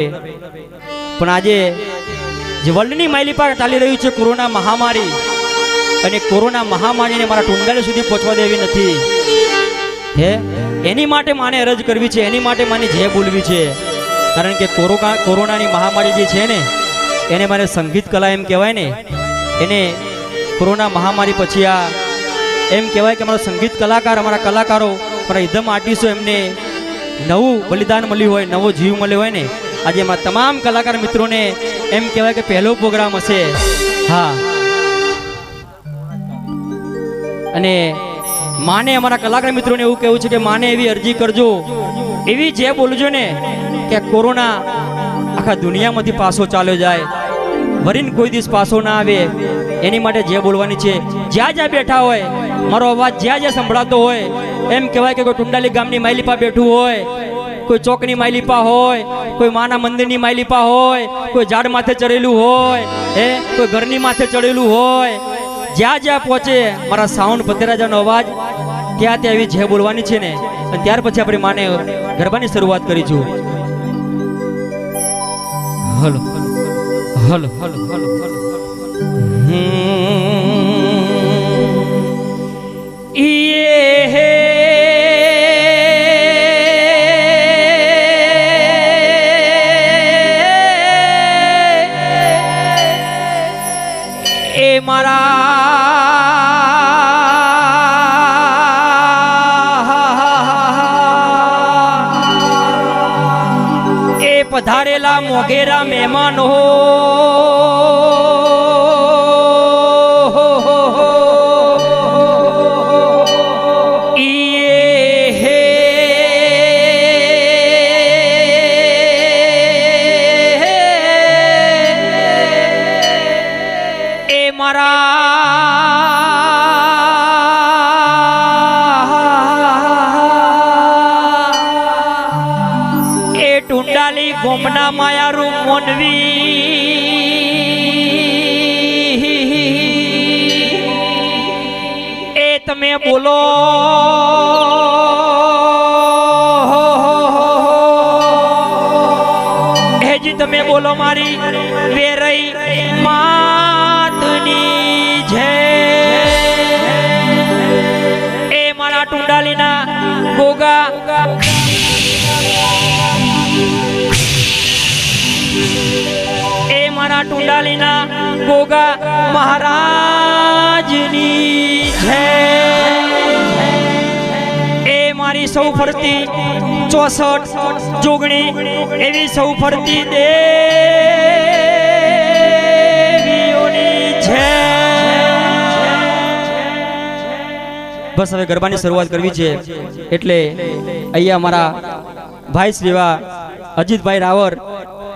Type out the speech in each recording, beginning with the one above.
પણ આજે જે વર્લ્ડની માઇલી પર ચાલી રહ્યું છે કોરોના મહામારી, અને કોરોના મહામારીને મારા ટુંડાલે સુધી પહોંચવા દેવી નથી હે, એની માટે માને અરજ કરવી છે, એની માટે માને જય બોલવી છે. કારણ કે કોરોનાની મહામારી જે છે ને એને મારે સંગીત કલા એમ કહેવાય ને, એને કોરોના મહામારી પછી આ એમ કહેવાય કે અમારો સંગીત કલાકાર, અમારા કલાકારો, અમારા ઇધમ આર્ટિસ્ટો એમને નવું બલિદાન મળ્યું હોય, નવો જીવ મળ્યો હોય ને, આજે અમારા તમામ કલાકાર મિત્રોને એમ કહેવાય કે પહેલો પ્રોગ્રામ હશે. હા, અને માને અમારા કલાકાર મિત્રોને એવું કહેવું છે કે માને એવી અરજી કરજો, એવી જે બોલજો ને કે કોરોના આખા દુનિયામાંથી પાછો ચાલ્યો જાય, વરીને કોઈ દિવસ પાછો ના આવે, એની માટે જે બોલવાની છે. જ્યાં જ્યાં બેઠા હોય, મારો અવાજ જ્યાં જ્યાં સંભળાતો હોય, એમ કહેવાય કે કોઈ ટુંડાલી ગામની માઇલીપા બેઠું હોય, કોઈ ચોકની માઇલીપા હોય, કોઈ માના મંદિરની માઇલીપા હોય, કોઈ ઝાડ માથે ચડેલું હોય, કોઈ ઘરની માથે ચડેલું હોય, જ્યાં જ્યાં પહોંચે મારા સાઉન્ડ પતેરાજાનો અવાજ ત્યાં ત્યાં એવી જે બોલવાની છે ને, અને ત્યાર પછી આપણે માને ગરબાની શરૂઆત કરીશું. હલો હલો હલો હલો પધારેલા મોગેરા મહેમાનો એ મારા ટુંડાલી ગોમના માયારું મોનવી, એ તમે બોલો હેજી, તમે બોલો મારી વેરઈ માતની જય. એ મારા ટુંડાલીના ગોગા, એ મારા ટુંડાલીના ગોગા મહારાજની જય. એ મારી સૌ ફરતી 64 જોગણી એવી સૌ ફરતી દેવીઓની જય. બસ હવે ગરબાની શરૂઆત કરવી છે, એટલે અહીંયા મારા ભાઈ શ્રીવા અજીતભાઈ રાવર,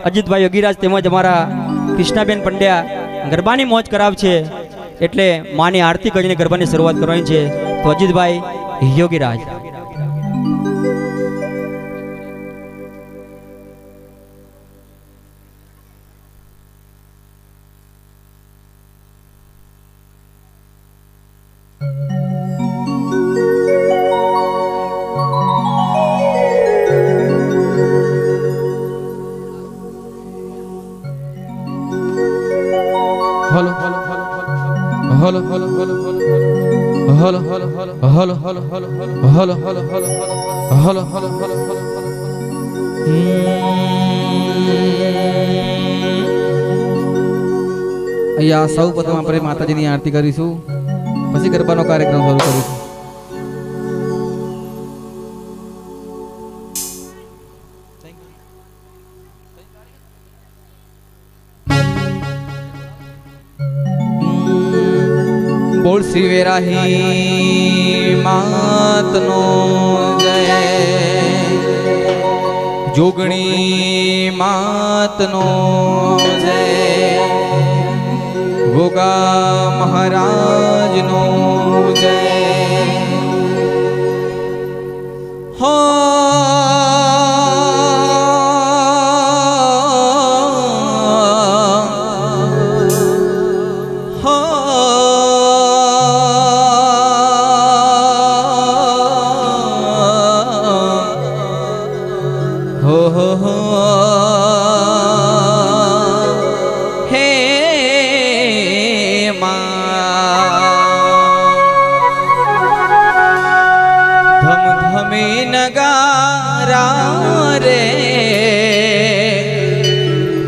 અજીતભાઈ યોગીરાજ તેમજ અમારા કૃષ્ણાબેન પંડ્યા ગરબાની મોજ કરાવ છે, એટલે માની આરતી કરીને ગરબાની શરૂઆત કરવાની છે. તો Ajitbhai Yogiraj. Hello hello hello hello hello hello hello hello hello hello hello hello hello hello hello. અહીંયા સૌ પ્રથમ આપણે માતાજીની આરતી કરીશું, પછી ગરબાનો કાર્યક્રમ શરૂ કરીશું. બોલ શ્રી વેરાહી માતનો જય, જોગણી માતનો જય, ગોગા મહારાજનો જય.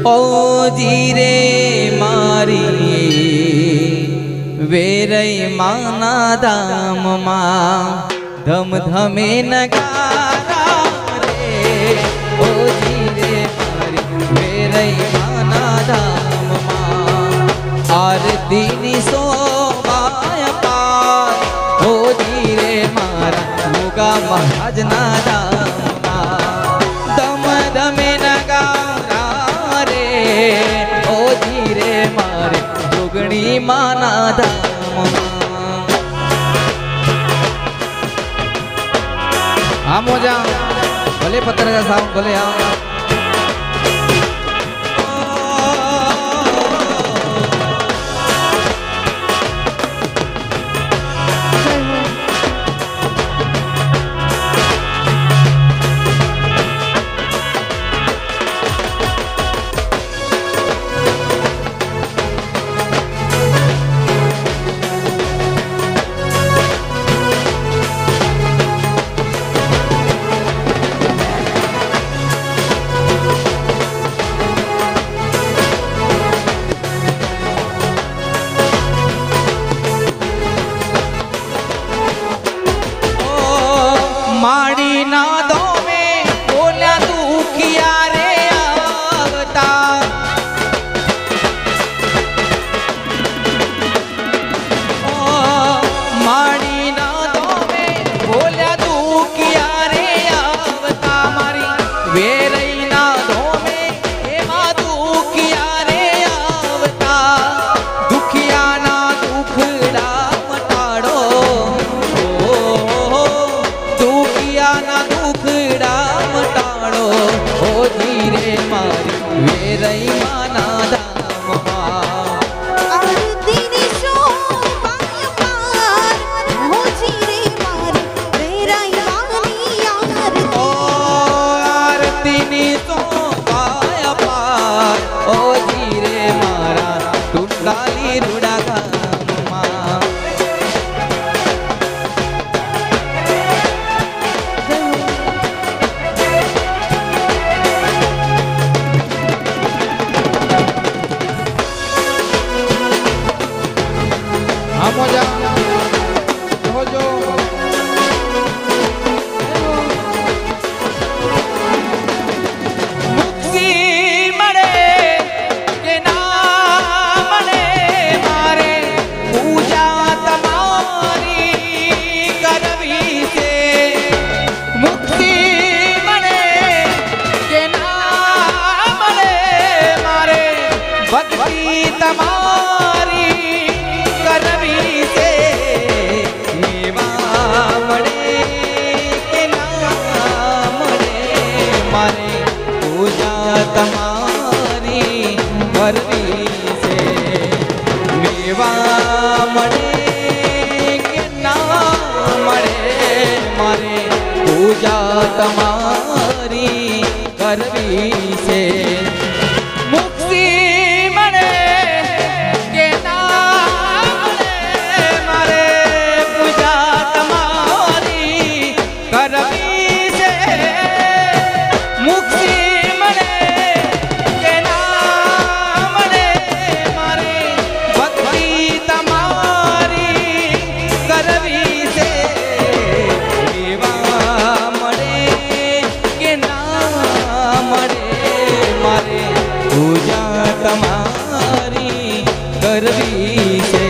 ओ जीरे मारी वेरई माना धाम मा धम धमे नगारा रे ओ जीरे मारी वेरई माना धाम मा आरती नी सोबाय पार ओ जीरे मारा मुगा महाराज ना धाम मा धम धमे नगारा रे ओ जीरे मारे जोगणी माना धाम हाँ मोजा भले पत्थर का साउंड भले हाँ माड़ी ना दो में बोला दुखिया रे आवता माड़ी ना दो में बोला दुखिया रे आवता मारी वेरई ना दो में एवा दुखिया रे आवता दुखिया ना दुखड़ा मटाड़ो ना दुखड़ा मटाड़ो ओ धीरे मारी वेरई माना धाम मा आरती नी सोबाय पार ओ जीरे मारी वेरई मानी आरती ओ आरती नी सोबाय पार ओ धीरे मारा टुंडाली रुड़ा धाम मा मोजा हो जो मुक्ति मरे के नाम ने मारे पूजा तमारी करवी से मुक्ति मरे के नाम ने मारे भक्ति तमारी करवी से मेवा मड़े के नाम रे मारे पूजा तमारी करवी से मेवा मड़े के नाम रे मारे पूजा तमारी करवी से मुक्ति मड़े के नाम रे मारे पूजा तमारी करवी से मुक्ति मड़े के नाम रे मारे भक्ति तमारी करवी से मेवा मड़े के नाम रे मारे पूजा तमारी करवी से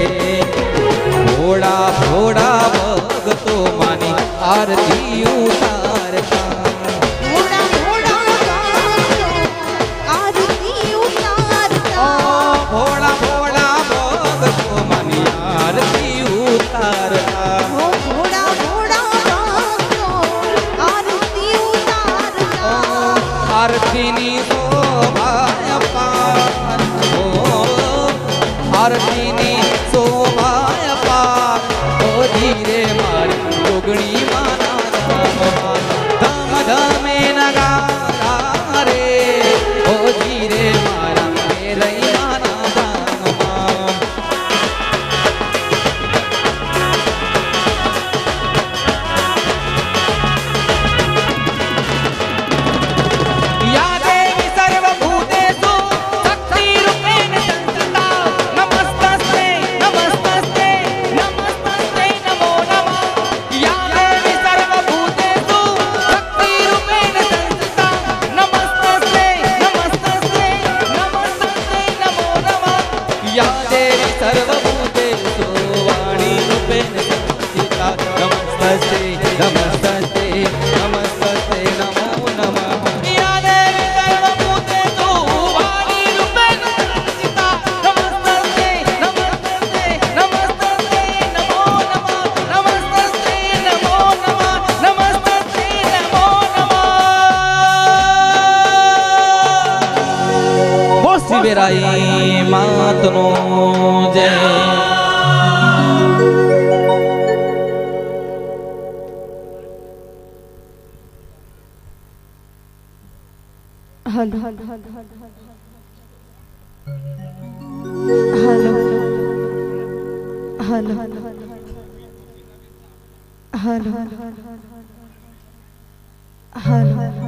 भोड़ा भोड़ा भगतो मानी आरती उतारता थोड़ा थोड़ा आरती उतारता भोड़ा भोड़ा भगतो मानी आरती उतारता ओ थोड़ा थोड़ा आरती उतारता आरती नी शोभाय पार ओ आरती नी शोभाय पार ओ धीरे मारी जोगणी माना धाम धमे नगारा रे ओ धीरे मारा वेरई माना धाम या देवी सर्वभूतेषु શિવરાઈ માતનો જય hello hello hello hello hello